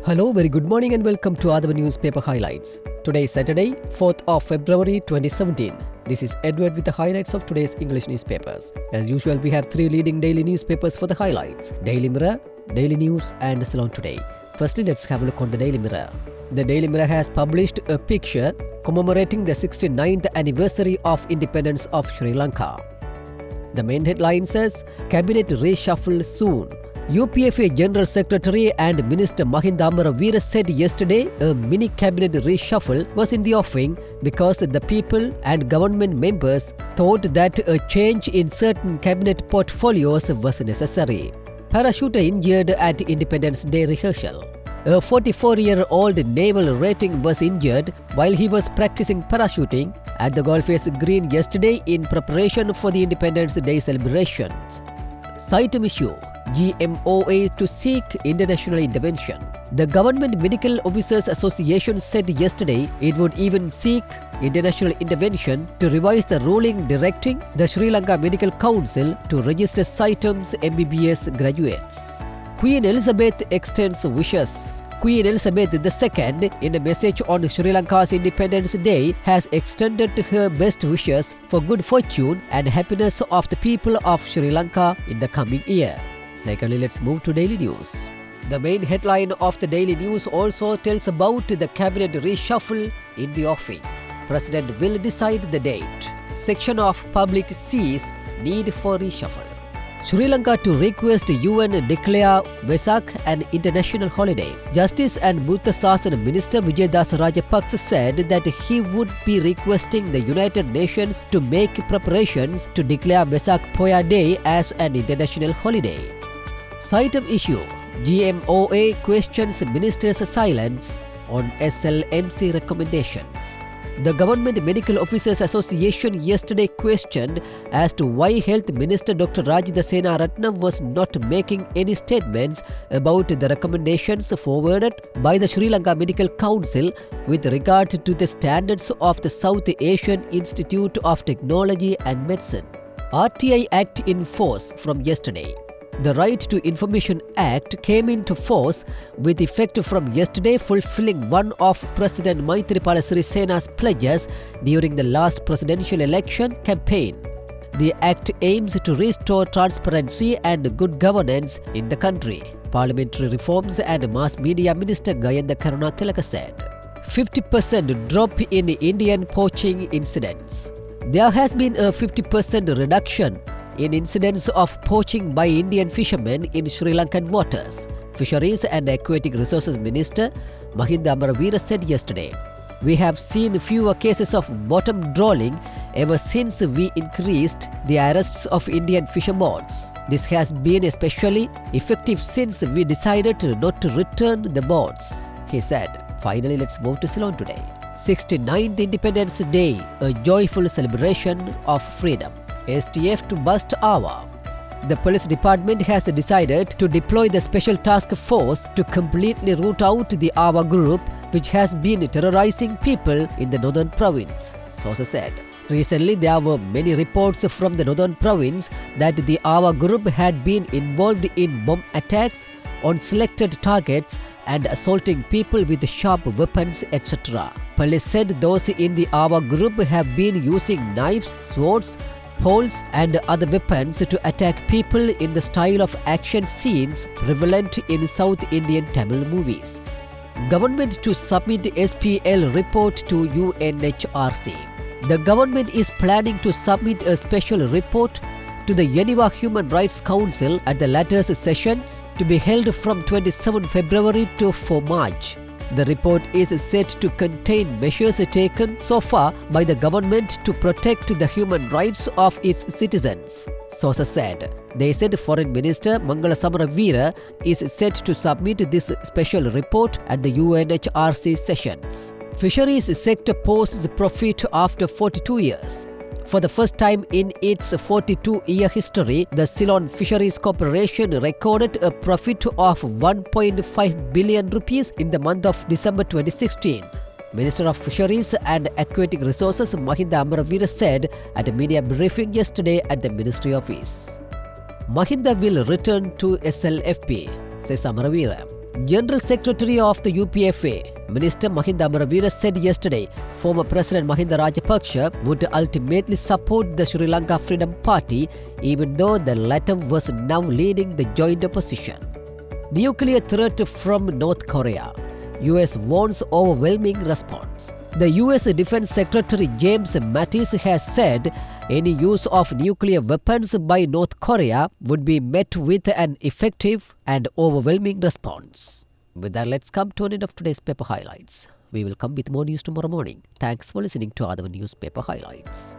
Hello, very good morning and welcome to Athavan newspaper highlights. Today is Saturday, 4th of February 2017. This is Edward with the highlights of today's English newspapers. As usual, we have three leading daily newspapers for the highlights: Daily Mirror, Daily News and Ceylon Today. Firstly, let's have a look on the Daily Mirror. The Daily Mirror has published a picture commemorating the 69th anniversary of independence of Sri Lanka. The main headline says, Cabinet reshuffle soon. UPFA General Secretary and Minister Mahinda Amaraweera said yesterday a mini cabinet reshuffle was in the offing because the people and government members thought that a change in certain cabinet portfolios was necessary. Parachuter injured at Independence Day rehearsal. A 44-year-old naval rating was injured while he was practicing parachuting at the Golf's Green yesterday in preparation for the Independence Day celebrations. Item issue: GMOA to seek international intervention. The Government Medical Officers Association said yesterday it would even seek international intervention to revise the ruling directing the Sri Lanka Medical Council to register Item's MBBS graduates. Queen Elizabeth extends wishes. Queen Elizabeth II, in a message on Sri Lanka's Independence Day, has extended her best wishes for good fortune and happiness of the people of Sri Lanka in the coming year. Secondly, let's move to Daily News. The main headline of the Daily News also tells about the cabinet reshuffle in the offing. President will decide the date. Section of public sees need for reshuffle. Sri Lanka to request UN declare Vesak an international holiday. Justice and Buddha Sasana Minister Vijaydas Rajapaksa said that he would be requesting the United Nations to make preparations to declare Vesak Poya Day as an international holiday. Item issue: GMOA questions Minister's silence on SLMC recommendations. The Government Medical Officers Association yesterday questioned as to why Health Minister Dr. Rajitha Senaratne was not making any statements about the recommendations forwarded by the Sri Lanka Medical Council with regard to the standards of the South Asian Institute of Technology and Medicine. RTI Act in force from yesterday. The Right to Information Act came into force with effect from yesterday, fulfilling one of President Maithripala Sirisena's pledges during the last presidential election campaign. The act aims to restore transparency and good governance in the country, Parliamentary Reforms and Mass Media Minister Gayanda Karunatilaka said. 50% drop in Indian poaching incidents. There has been a 50% reduction in incidents of poaching by Indian fishermen in Sri Lankan waters, Fisheries and Aquatic Resources Minister Mahinda Amaraweera said yesterday. We have seen fewer cases of bottom trawling ever since we increased the arrests of Indian fisher boats. This has been especially effective since we decided not to return the boats, he said. Finally, let's move to Ceylon Today. 69th Independence Day, a joyful celebration of freedom. STF to bust Awa. The police department has decided to deploy the special task force to completely root out the Awa group, which has been terrorizing people in the northern province, sources said. Recently, there were many reports from the northern province that the Awa group had been involved in bomb attacks on selected targets and assaulting people with sharp weapons, etc. Police said those in the Awa group have been using knives, swords, poles and other weapons to attack people in the style of action scenes prevalent in South Indian Tamil movies. Government to submit SPL report to UNHRC. The government is planning to submit a special report to the Geneva Human Rights Council at the latter's sessions to be held from 27 February to 4 March. The report is said to contain measures taken so far by the government to protect the human rights of its citizens, sources said. They said Foreign Minister Mangala Samaraweera is set to submit this special report at the UNHRC sessions. Fisheries sector posts profit after 42 years. For the first time in its 42-year history, the Ceylon Fisheries Corporation recorded a profit of 1.5 billion rupees in the month of December 2016. Minister of Fisheries and Aquatic Resources Mahinda Amaraweera said at a media briefing yesterday at the Ministry office. Mahinda will return to SLFP, says Amaraweera. General Secretary of the UPFA, Minister Mahinda Amaraveera said yesterday former President Mahinda Rajapaksa would ultimately support the Sri Lanka Freedom Party even though the latter was now leading the joint opposition. Nuclear threat from North Korea. US warns overwhelming response. The US Defense Secretary James Mattis has said any use of nuclear weapons by North Korea would be met with an effective and overwhelming response. With that, let's come to an end of today's paper highlights. We will come with more news tomorrow morning. Thanks for listening to Athavan Newspaper Highlights.